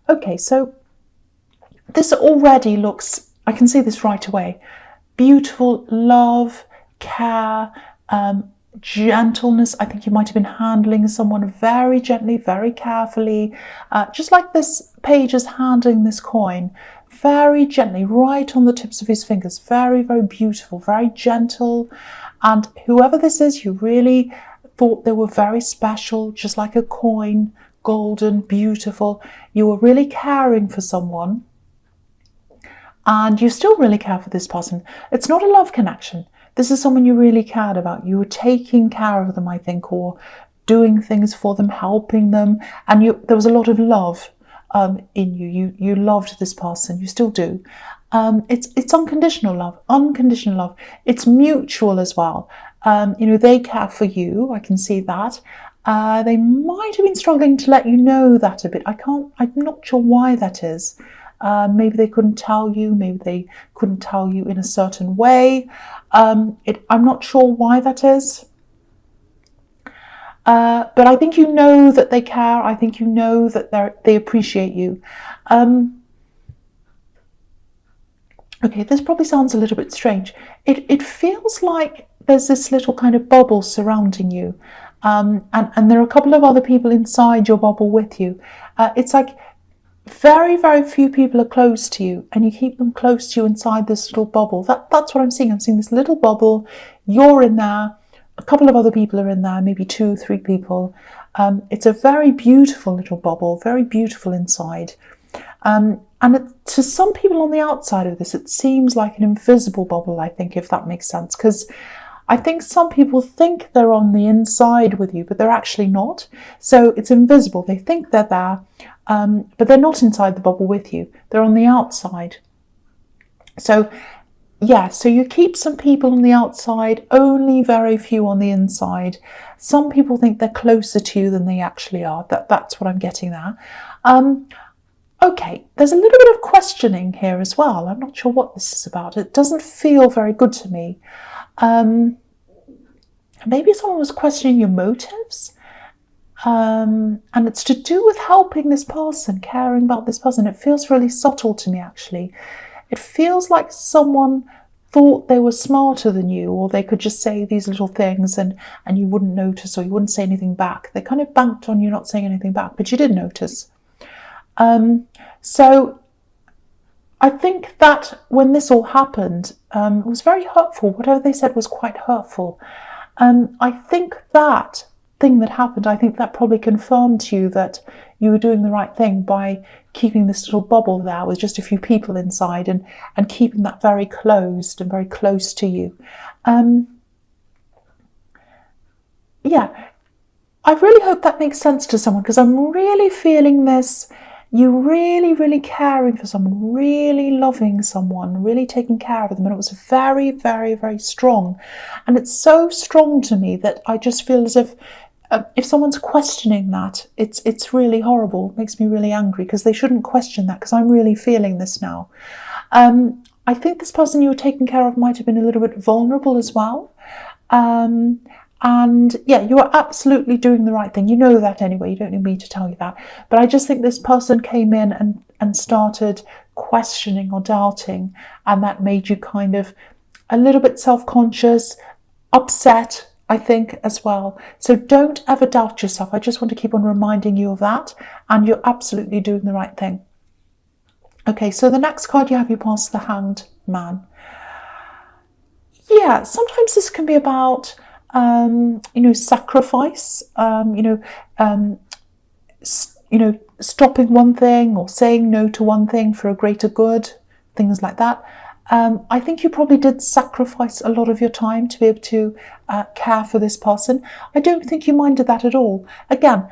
Okay, so this already looks, I can see this right away. Beautiful love, care, gentleness. I think you might have been handling someone very gently, very carefully, just like this page is handling this coin, very gently, right on the tips of his fingers. Very, very beautiful, very gentle. And whoever this is, you really thought they were very special, just like a coin, golden, beautiful. You were really caring for someone. And you still really care for this person. It's not a love connection. This is someone you really cared about. You were taking care of them, I think, or doing things for them, helping them. And there was a lot of love in you. You loved this person. You still do. It's unconditional love. Unconditional love. It's mutual as well. They care for you. I can see that. They might have been struggling to let you know that a bit. I'm not sure why that is. Maybe they couldn't tell you, maybe they couldn't tell you in a certain way. I'm not sure why that is. But I think you know that they care. I think you know that they appreciate you. Okay, this probably sounds a little bit strange. It feels like there's this little kind of bubble surrounding you. And there are a couple of other people inside your bubble with you. It's like very, very few people are close to you, and you keep them close to you inside this little bubble. That's what I'm seeing. I'm seeing this little bubble. You're in there. A couple of other people are in there, maybe 2, 3 people. It's a very beautiful little bubble, very beautiful inside. And to some people on the outside of this, it seems like an invisible bubble, I think, if that makes sense. Because I think some people think they're on the inside with you, but they're actually not. So it's invisible. They think they're there. But they're not inside the bubble with you. They're on the outside. So, yeah, so you keep some people on the outside, only very few on the inside. Some people think they're closer to you than they actually are. That's what I'm getting there. Okay, there's a little bit of questioning here as well. I'm not sure what this is about. It doesn't feel very good to me. Maybe someone was questioning your motives. And it's to do with helping this person, caring about this person. It feels really subtle to me, actually. It feels like someone thought they were smarter than you, or they could just say these little things and you wouldn't notice, or you wouldn't say anything back. They kind of banked on you not saying anything back, but you did notice. So I think that when this all happened, it was very hurtful. Whatever they said was quite hurtful. I think that thing that happened, I think that probably confirmed to you that you were doing the right thing by keeping this little bubble there with just a few people inside and keeping that very closed and very close to you. Yeah, I really hope that makes sense to someone, because I'm really feeling this. You really, really caring for someone, really loving someone, really taking care of them. And it was very, very, very strong. And it's so strong to me that I just feel as if someone's questioning that, it's really horrible. It makes me really angry, because they shouldn't question that, because I'm really feeling this now. I think this person you were taking care of might have been a little bit vulnerable as well. And yeah, you are absolutely doing the right thing. You know that anyway. You don't need me to tell you that. But I just think this person came in and started questioning or doubting, and that made you kind of a little bit self-conscious, upset, I think, as well. So don't ever doubt yourself. I just want to keep on reminding you of that, and you're absolutely doing the right thing. Okay, so the next card you have, you pass the Hanged Man. Yeah, sometimes this can be about sacrifice, stopping one thing or saying no to one thing for a greater good, things like that. I think you probably did sacrifice a lot of your time to be able to care for this person. I don't think you minded that at all. Again,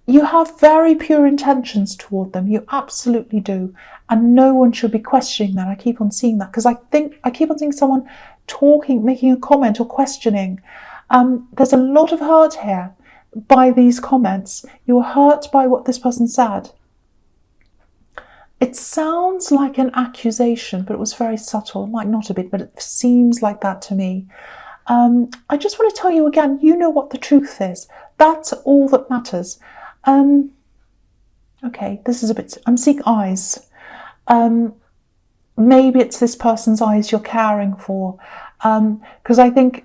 you have very pure intentions toward them. You absolutely do. And no one should be questioning that. I keep on seeing that, because I keep on seeing someone talking, making a comment or questioning. There's a lot of hurt here by these comments. You were hurt by what this person said. It sounds like an accusation, but it was very subtle. It might not have been, but it seems like that to me. I just want to tell you again, you know what the truth is. That's all that matters. Okay, this is a bit, I'm seeing eyes. Maybe it's this person's eyes you're caring for. Because I think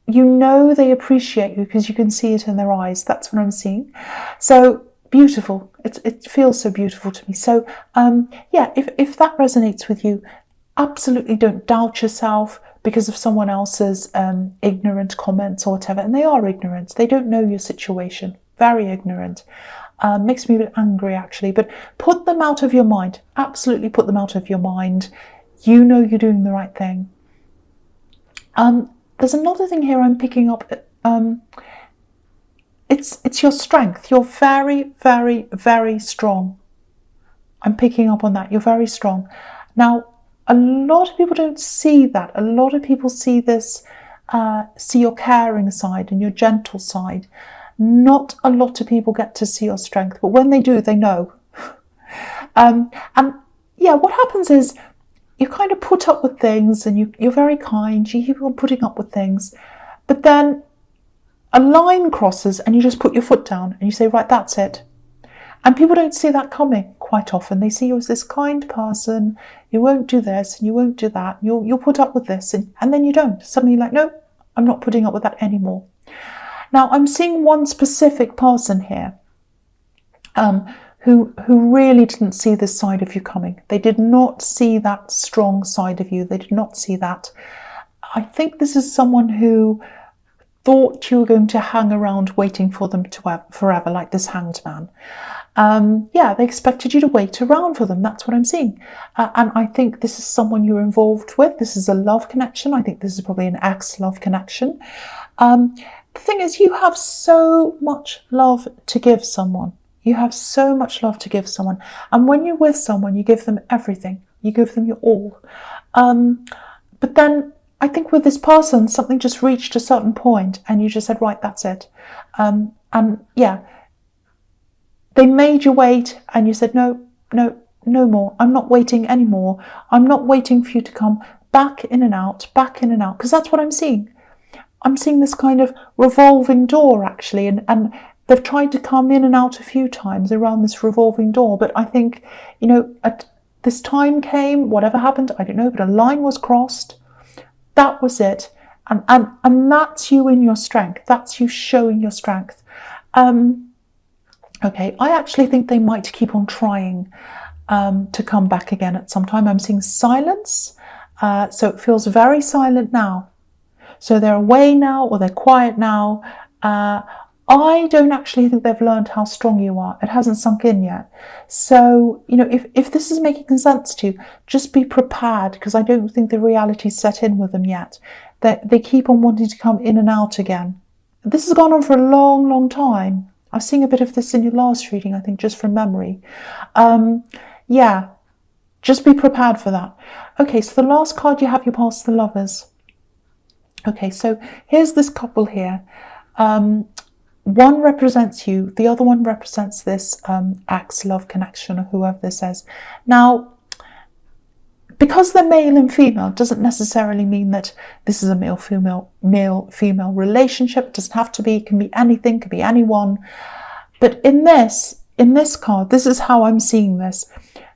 you know they appreciate you because you can see it in their eyes. That's what I'm seeing. So beautiful. It feels so beautiful to me. So yeah, if that resonates with you, absolutely don't doubt yourself because of someone else's ignorant comments or whatever. And they are ignorant. They don't know your situation. Very ignorant. Makes me a bit angry, actually. But put them out of your mind. Absolutely put them out of your mind. You know you're doing the right thing. There's another thing here I'm picking up. It's your strength. You're very, very, very strong. I'm picking up on that. You're very strong. Now, a lot of people don't see that. A lot of people see this, see your caring side and your gentle side. Not a lot of people get to see your strength, but when they do, they know. And yeah, what happens is you kind of put up with things and you're very kind, you keep on putting up with things, but then a line crosses and you just put your foot down and you say, right, that's it. And people don't see that coming quite often. They see you as this kind person, you won't do this and you won't do that, you'll put up with this, and then you don't. Suddenly you're like, no, I'm not putting up with that anymore. Now, I'm seeing one specific person here who really didn't see this side of you coming. They did not see that strong side of you. They did not see that. I think this is someone who thought you were going to hang around waiting for them to forever, like this hanged man. Yeah, they expected you to wait around for them. That's what I'm seeing. And I think this is someone you're involved with. This is a love connection. I think this is probably an ex-love connection. The thing is, you have so much love to give someone. You have so much love to give someone. And when you're with someone, you give them everything. You give them your all. But then I think with this person, something just reached a certain point and you just said, right, that's it. And yeah, they made you wait and you said, no more. I'm not waiting anymore. I'm not waiting for you to come back in and out, because that's what I'm seeing. I'm seeing this kind of revolving door, actually, and they've tried to come in and out a few times around this revolving door, but I think, this time came, whatever happened, I don't know, but a line was crossed. That was it. And that's you in your strength. That's you showing your strength. Okay, I actually think they might keep on trying to come back again at some time. I'm seeing silence, so it feels very silent now. So they're away now, or they're quiet now. I don't actually think they've learned how strong you are. It hasn't sunk in yet. So, if this is making sense to you, just be prepared, because I don't think the reality's set in with them yet. They keep on wanting to come in and out again. This has gone on for a long, long time. I was seeing a bit of this in your last reading, I think, just from memory. Yeah, just be prepared for that. Okay, so the last card you have, you pass the Lovers. Okay, so here's this couple here. One represents you, the other one represents this ex-love connection, or whoever this is. Now, because they're male and female doesn't necessarily mean that this is a male-female relationship. It doesn't have to be. It can be anything, it can be anyone. But in this card, this is how I'm seeing this.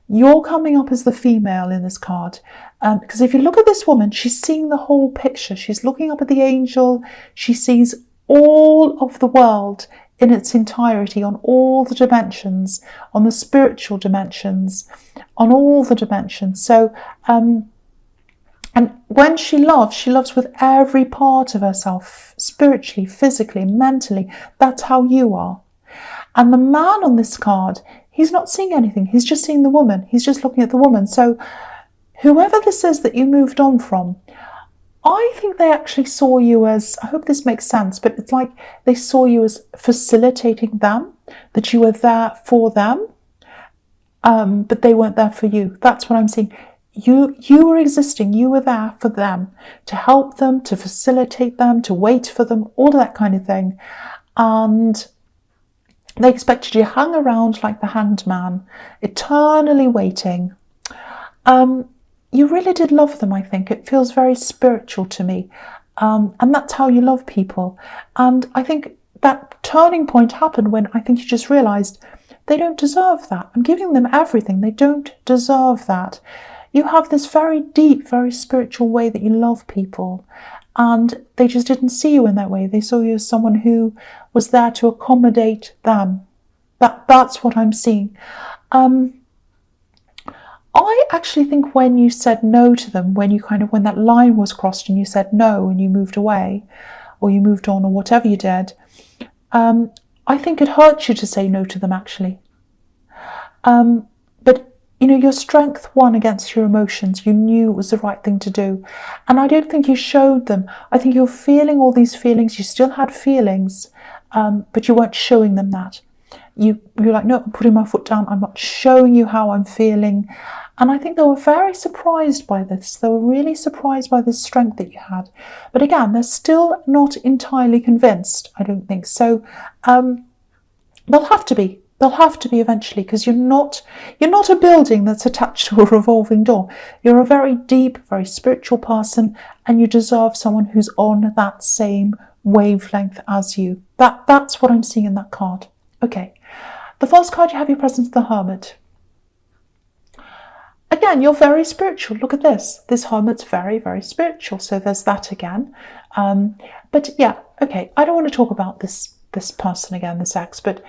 You're coming up as the female in this card. Because if you look at this woman, she's seeing the whole picture. She's looking up at the angel. She sees all of the world in its entirety, on all the dimensions, on the spiritual dimensions, on all the dimensions. So, and when she loves with every part of herself, spiritually, physically, mentally. That's how you are. And the man on this card, he's not seeing anything. He's just seeing the woman. He's just looking at the woman. So whoever this is that you moved on from, I think they actually saw you as, I hope this makes sense, but it's like they saw you as facilitating them, that you were there for them, but they weren't there for you. That's what I'm seeing. You were existing, you were there for them, to help them, to facilitate them, to wait for them, all of that kind of thing. And they expected you to hang around like the hanged man, eternally waiting. You really did love them, I think. It feels very spiritual to me. And that's how you love people. And I think that turning point happened when I think you just realised They don't deserve that. I'm giving them everything. They don't deserve that. You have this very deep, very spiritual way that you love people, and they just didn't see you in that way. They saw you as someone who was there to accommodate them. That's what I'm seeing. I actually think when you said no to them, when that line was crossed and you said no and you moved away, or you moved on, or whatever you did, I think it hurt you to say no to them, actually. But your strength won against your emotions. You knew it was the right thing to do. And I don't think you showed them. I think you're feeling all these feelings. You still had feelings, but you weren't showing them that. You're like, no, I'm putting my foot down. I'm not showing you how I'm feeling. And I think they were very surprised by this. They were really surprised by this strength that you had. But again, they're still not entirely convinced, I don't think. So they'll have to be. They'll have to be eventually, because you're not a building that's attached to a revolving door. You're a very deep, very spiritual person, and you deserve someone who's on that same wavelength as you. That's what I'm seeing in that card. Okay. The first card you have, your presence, the Hermit. Again, you're very spiritual. Look at this. This Hermit's very, very spiritual. So there's that again. But yeah, okay. I don't want to talk about this person again, this ex, but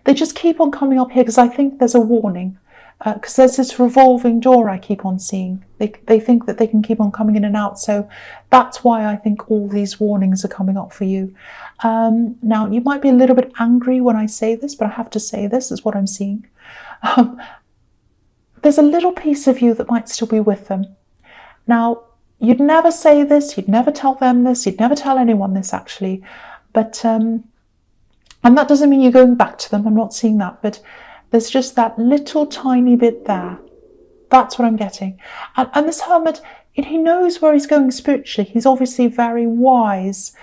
they just keep on coming up here because I think there's a warning. Because there's this revolving door I keep on seeing. They think that they can keep on coming in and out. So that's why I think all these warnings are coming up for you. Now, you might be a little bit angry when I say this, but I have to say this is what I'm seeing. There's a little piece of you that might still be with them. Now, you'd never say this, you'd never tell them this, you'd never tell anyone this, actually. But, and that doesn't mean you're going back to them. I'm not seeing that, but there's just that little tiny bit there. That's what I'm getting. And this Hermit, he knows where he's going spiritually. He's obviously very wise.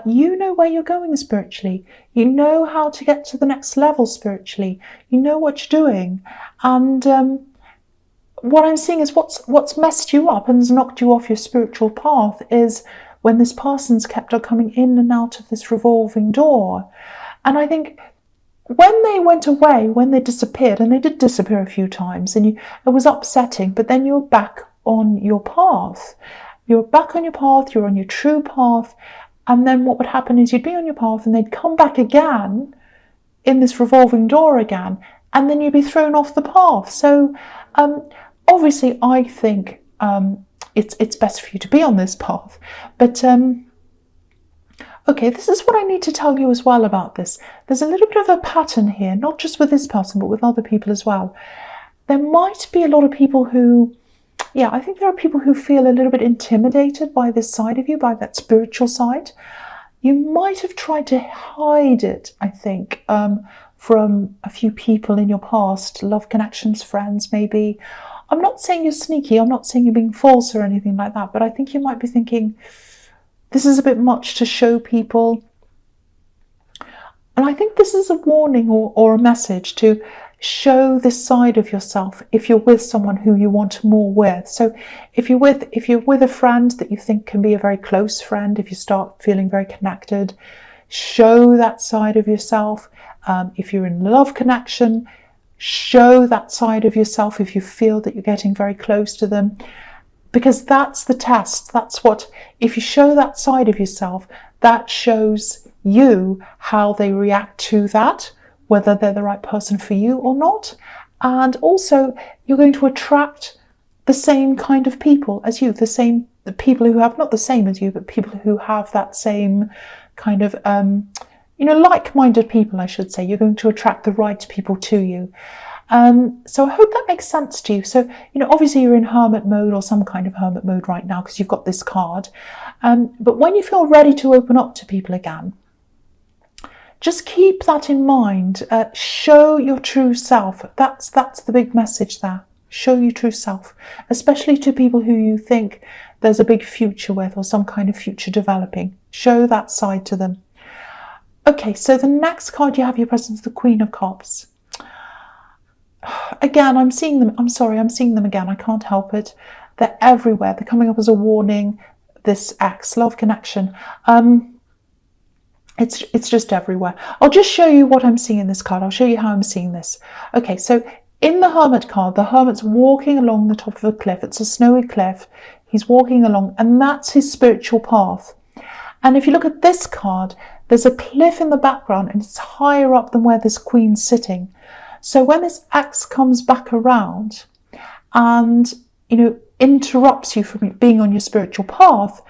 You know where you're going spiritually. You know how to get to the next level spiritually. You know what you're doing. And what I'm seeing is what's messed you up and has knocked you off your spiritual path is when this person's kept on coming in and out of this revolving door. And I think when they went away, when they disappeared, and they did disappear a few times, and it was upsetting, but then you're back on your path. You're back on your path, you're on your true path, and then what would happen is you'd be on your path and they'd come back again in this revolving door again, and then you'd be thrown off the path. So obviously I think it's best for you to be on this path. But okay, this is what I need to tell you as well about this. There's a little bit of a pattern here, not just with this person, but with other people as well. There might be a lot of people who, yeah, I think there are people who feel a little bit intimidated by this side of you, by that spiritual side. You might have tried to hide it, I think, from a few people in your past, love connections, friends maybe. I'm not saying you're sneaky, I'm not saying you're being false or anything like that, but I think you might be thinking, this is a bit much to show people. And I think this is a warning or a message to show this side of yourself if you're with someone who you want more with. So if you're with a friend that you think can be a very close friend, if you start feeling very connected, show that side of yourself. If you're in love connection, show that side of yourself if you feel that you're getting very close to them. Because that's the test. That's what, if you show that side of yourself, that shows you how they react to that, whether they're the right person for you or not. And also, you're going to attract the same kind of people as you, the people who have, not the same as you, but people who have that same kind of, like-minded people, I should say. You're going to attract the right people to you. So I hope that makes sense to you. So, obviously you're in hermit mode or some kind of hermit mode right now because you've got this card. But when you feel ready to open up to people again, just keep that in mind. Show your true self. That's the big message there. Show your true self, especially to people who you think there's a big future with or some kind of future developing. Show that side to them. Okay, so the next card you have your presence, the Queen of Cups. Again, I'm seeing them. I'm sorry, I'm seeing them again. I can't help it. They're everywhere. They're coming up as a warning. This ex, love connection. It's just everywhere. I'll just show you what I'm seeing in this card. I'll show you how I'm seeing this. Okay, so in the Hermit card, the Hermit's walking along the top of a cliff. It's a snowy cliff. He's walking along, and that's his spiritual path. And if you look at this card, there's a cliff in the background, and it's higher up than where this Queen's sitting. So when this X comes back around and, interrupts you from being on your spiritual path,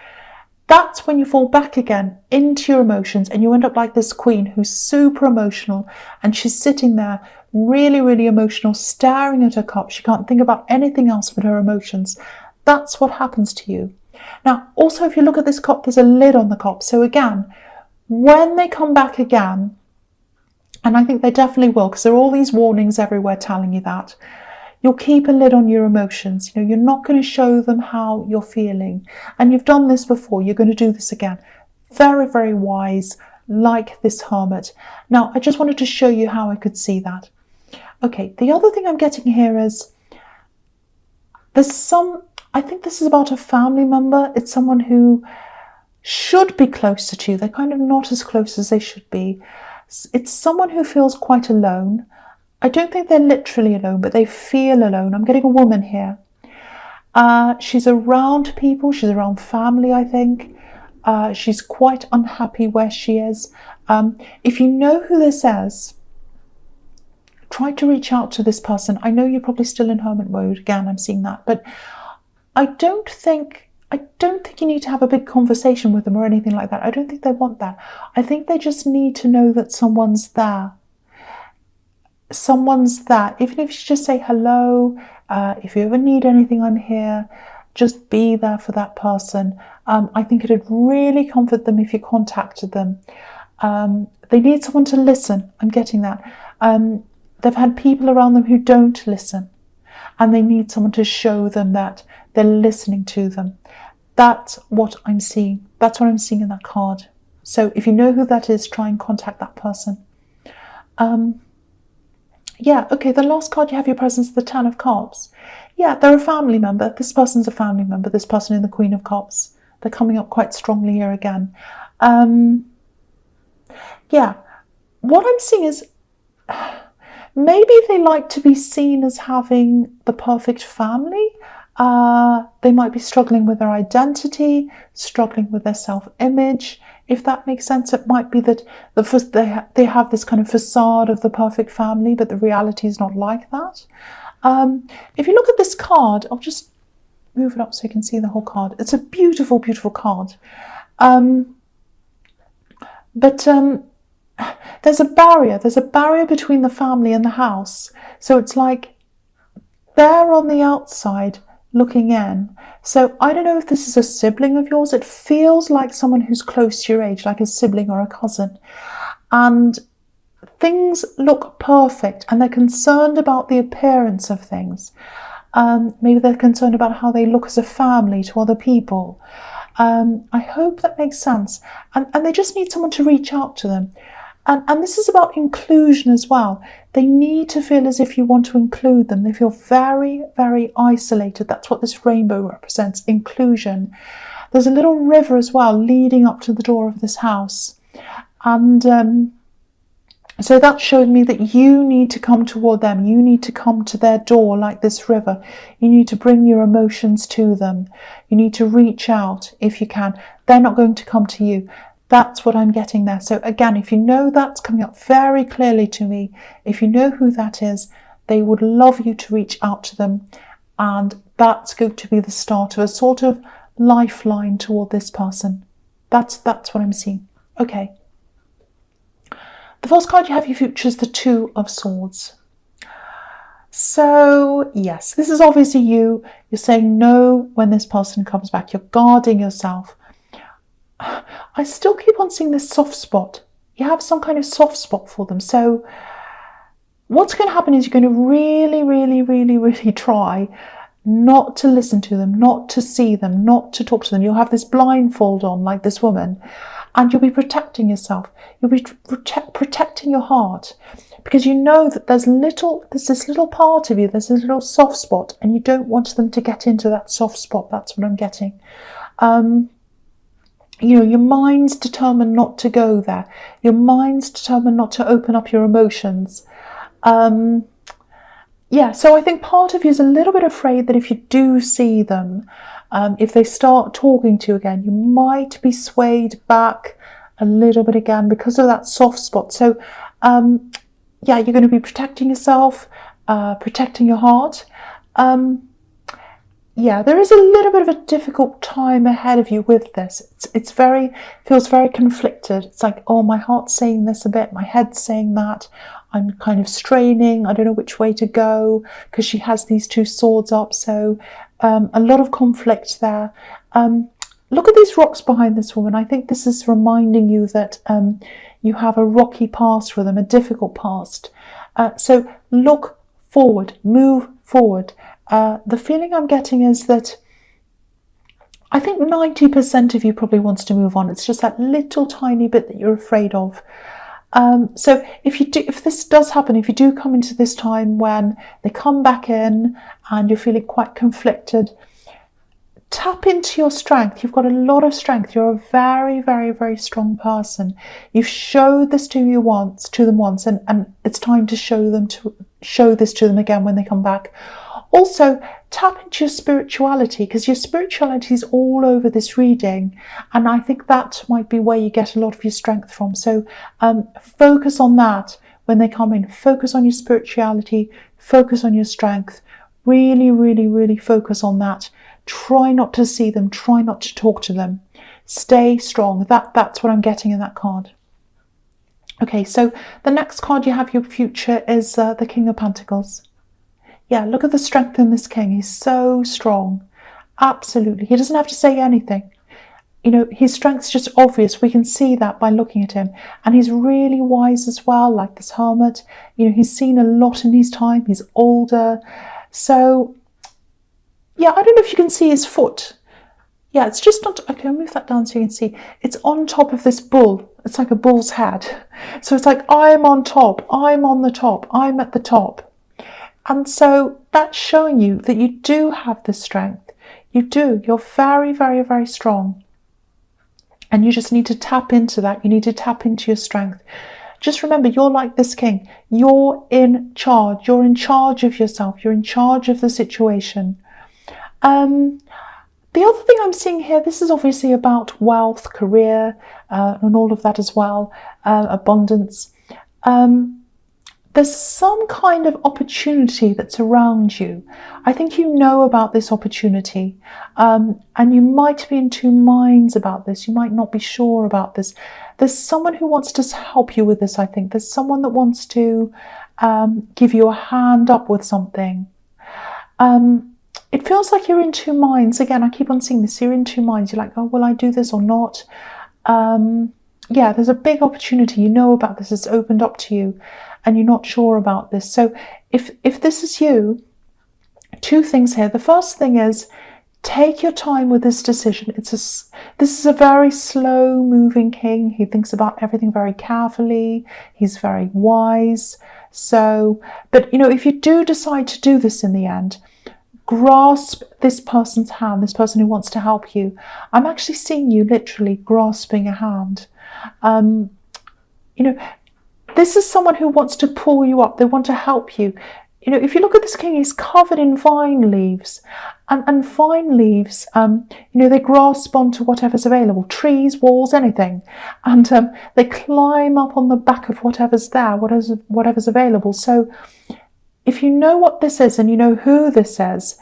that's when you fall back again into your emotions, and you end up like this Queen who's super emotional, and she's sitting there really, really emotional, staring at her cup. She can't think about anything else but her emotions. That's what happens to you. Now, also, if you look at this cup, there's a lid on the cup. So again, when they come back again, and I think they definitely will, because there are all these warnings everywhere telling you that, you'll keep a lid on your emotions. You're not going to show them how you're feeling. And you've done this before. You're going to do this again. Very, very wise, like this Hermit. Now, I just wanted to show you how I could see that. Okay, the other thing I'm getting here is I think this is about a family member. It's someone who should be closer to you. They're kind of not as close as they should be. It's someone who feels quite alone. I don't think they're literally alone, but they feel alone. I'm getting a woman here. She's around people. She's around family, I think. She's quite unhappy where she is. If you know who this is, try to reach out to this person. I know you're probably still in hermit mode. Again, I'm seeing that. But I don't think you need to have a big conversation with them or anything like that. I don't think they want that. I think they just need to know that someone's there. Someone's there. Even if you just say hello, if you ever need anything, I'm here. Just be there for that person. I think it'd really comfort them if you contacted them. They need someone to listen. I'm getting that. They've had people around them who don't listen, and they need someone to show them that they're listening to them. That's what I'm seeing. That's what I'm seeing in that card. So if you know who that is, try and contact that person. Yeah, okay, the last card you have your presence, the Ten of Cups. Yeah, they're a family member. This person's a family member, this person in the Queen of Cups. They're coming up quite strongly here again. Yeah, what I'm seeing is maybe they like to be seen as having the perfect family. They might be struggling with their identity, struggling with their self-image. If that makes sense, it might be that they have this kind of facade of the perfect family, but the reality is not like that. If you look at this card, I'll just move it up so you can see the whole card. It's a beautiful, beautiful card. But there's a barrier. There's a barrier between the family and the house. So it's like they're on the outside looking in. So I don't know if this is a sibling of yours. It feels like someone who's close to your age, like a sibling or a cousin. And things look perfect, and they're concerned about the appearance of things. Maybe they're concerned about how they look as a family to other people. I hope that makes sense. And they just need someone to reach out to them. And this is about inclusion as well. They need to feel as if you want to include them. They feel very, very isolated. That's what this rainbow represents, inclusion. There's a little river as well leading up to the door of this house. And so that showed me that you need to come toward them. You need to come to their door like this river. You need to bring your emotions to them. You need to reach out if you can. They're not going to come to you. That's what I'm getting there. So again, if you know that's coming up very clearly to me, if you know who that is, they would love you to reach out to them. And that's going to be the start of a sort of lifeline toward this person. That's what I'm seeing. Okay. The first card you have your future is the Two of Swords. So yes, this is obviously you. You're saying no when this person comes back. You're guarding yourself. I still keep on seeing this soft spot. You have some kind of soft spot for them. So what's going to happen is you're going to really, really, really, really try not to listen to them, not to see them, not to talk to them. You'll have this blindfold on like this woman, and you'll be protecting yourself. You'll be protecting your heart, because you know that there's this little part of you, there's this little soft spot, and you don't want them to get into that soft spot. That's what I'm getting. your mind's determined not to go there. Your mind's determined not to open up your emotions. So I think part of you is a little bit afraid that if you do see them, if they start talking to you again, you might be swayed back a little bit again because of that soft spot. So you're going to be protecting yourself, protecting your heart. There is a little bit of a difficult time ahead of you with this. It's feels very conflicted. It's like, oh, my heart's saying this a bit, my head's saying that. I'm kind of straining. I don't know which way to go because she has these two swords up. So a lot of conflict there. Look at these rocks behind this woman. I think this is reminding you that you have a rocky past with them, a difficult past. So look forward, move forward. The feeling I'm getting is that I think 90% of you probably wants to move on. It's just that little tiny bit that you're afraid of. So if this does happen, if you do come into this time when they come back in and you're feeling quite conflicted, tap into your strength. You've got a lot of strength. You're a very, very, very strong person. You've showed this to them once, and it's time to show this to them again when they come back. Also, tap into your spirituality, because your spirituality is all over this reading, and I think that might be where you get a lot of your strength from. So focus on that when they come in. Focus on your spirituality, focus on your strength. Really, really, really focus on that. Try not to see them, try not to talk to them. Stay strong. That's what I'm getting in that card. Okay, so the next card you have, your future, is the King of Pentacles. Yeah, look at the strength in this king. He's so strong. Absolutely. He doesn't have to say anything. His strength's just obvious. We can see that by looking at him. And he's really wise as well, like this hermit. He's seen a lot in his time. He's older. So, yeah, I don't know if you can see his foot. Yeah, it's just not... Okay, I'll move that down so you can see. It's on top of this bull. It's like a bull's head. So it's like, I'm on top. I'm on the top. I'm at the top. And so that's showing you that you do have the strength. You do. You're very, very, very strong. And you just need to tap into that. You need to tap into your strength. Just remember, you're like this king. You're in charge. You're in charge of yourself. You're in charge of the situation. The other thing I'm seeing here, this is obviously about wealth, career, and all of that as well, abundance. There's some kind of opportunity that's around you. I think you know about this opportunity, and you might be in two minds about this. You might not be sure about this. There's someone who wants to help you with this, I think. There's someone that wants to give you a hand up with something. It feels like you're in two minds. Again, I keep on seeing this. You're in two minds. You're like, oh, will I do this or not? There's a big opportunity. You know about this. It's opened up to you. And you're not sure about this. So if this is you, two things here. The first thing is, take your time with this decision. This is a very slow moving king. He thinks about everything very carefully. He's very wise. So, but if you do decide to do this in the end, grasp this person's hand, this person who wants to help you. I'm actually seeing you literally grasping a hand. This is someone who wants to pull you up. They want to help you. If you look at this king, he's covered in vine leaves. And vine leaves, they grasp onto whatever's available. Trees, walls, anything. And they climb up on the back of whatever's there, whatever's available. So if you know what this is and you know who this is,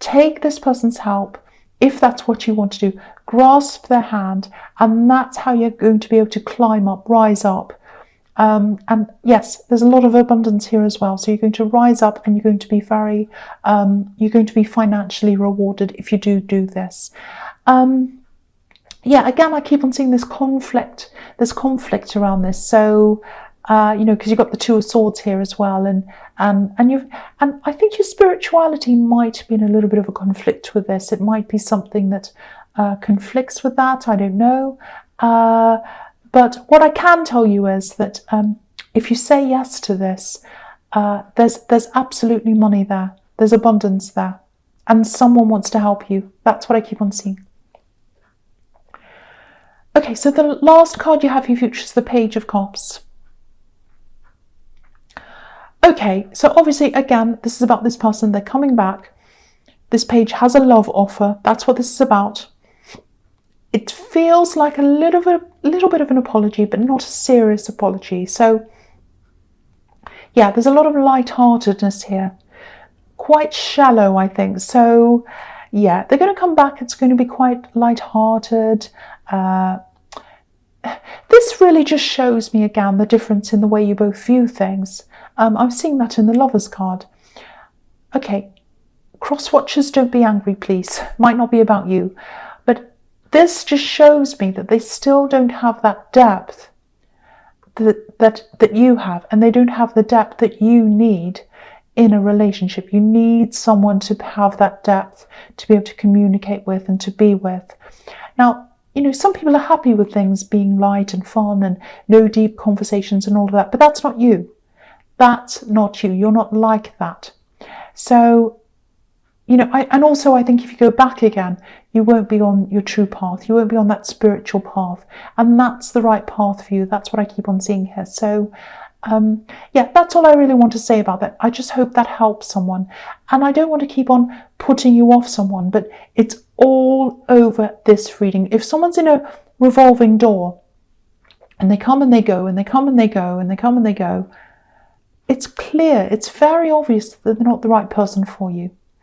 take this person's help. If that's what you want to do, grasp their hand. And that's how you're going to be able to climb up, rise up. And yes, there's a lot of abundance here as well. So you're going to rise up and you're going to be you're going to be financially rewarded if you do this. Again, I keep on seeing this conflict. There's conflict around this. So, because you've got the Two of Swords here as well. And I think your spirituality might be in a little bit of a conflict with this. It might be something that conflicts with that. I don't know. But what I can tell you is that if you say yes to this, there's absolutely money there. There's abundance there. And someone wants to help you. That's what I keep on seeing. Okay, so the last card you have for your future is the Page of Cups. Okay, so obviously, again, this is about this person. They're coming back. This page has a love offer. That's what this is about. It feels like a little bit of an apology, but not a serious apology. So, yeah, there's a lot of lightheartedness here. Quite shallow, I think. So, yeah, they're going to come back. It's going to be quite lighthearted. This really just shows me again the difference in the way you both view things. I'm seeing that in the Lovers card. Okay, cross-watchers, don't be angry, please. Might not be about you. But this just shows me that they still don't have that depth that you have, and they don't have the depth that you need in a relationship. You need someone to have that depth, to be able to communicate with and to be with. Now, you know, some people are happy with things being light and fun and no deep conversations and all of that, but that's not you. That's not you. You're not like that. So, you know, and also I think if you go back again, you won't be on your true path. You won't be on that spiritual path. And that's the right path for you. That's what I keep on seeing here. So, yeah, that's all I really want to say about that. I just hope that helps someone. And I don't want to keep on putting you off someone, but it's all over this reading. If someone's in a revolving door and they come and they go and they come and they go and they come and they go, it's clear, it's very obvious that they're not the right person for you.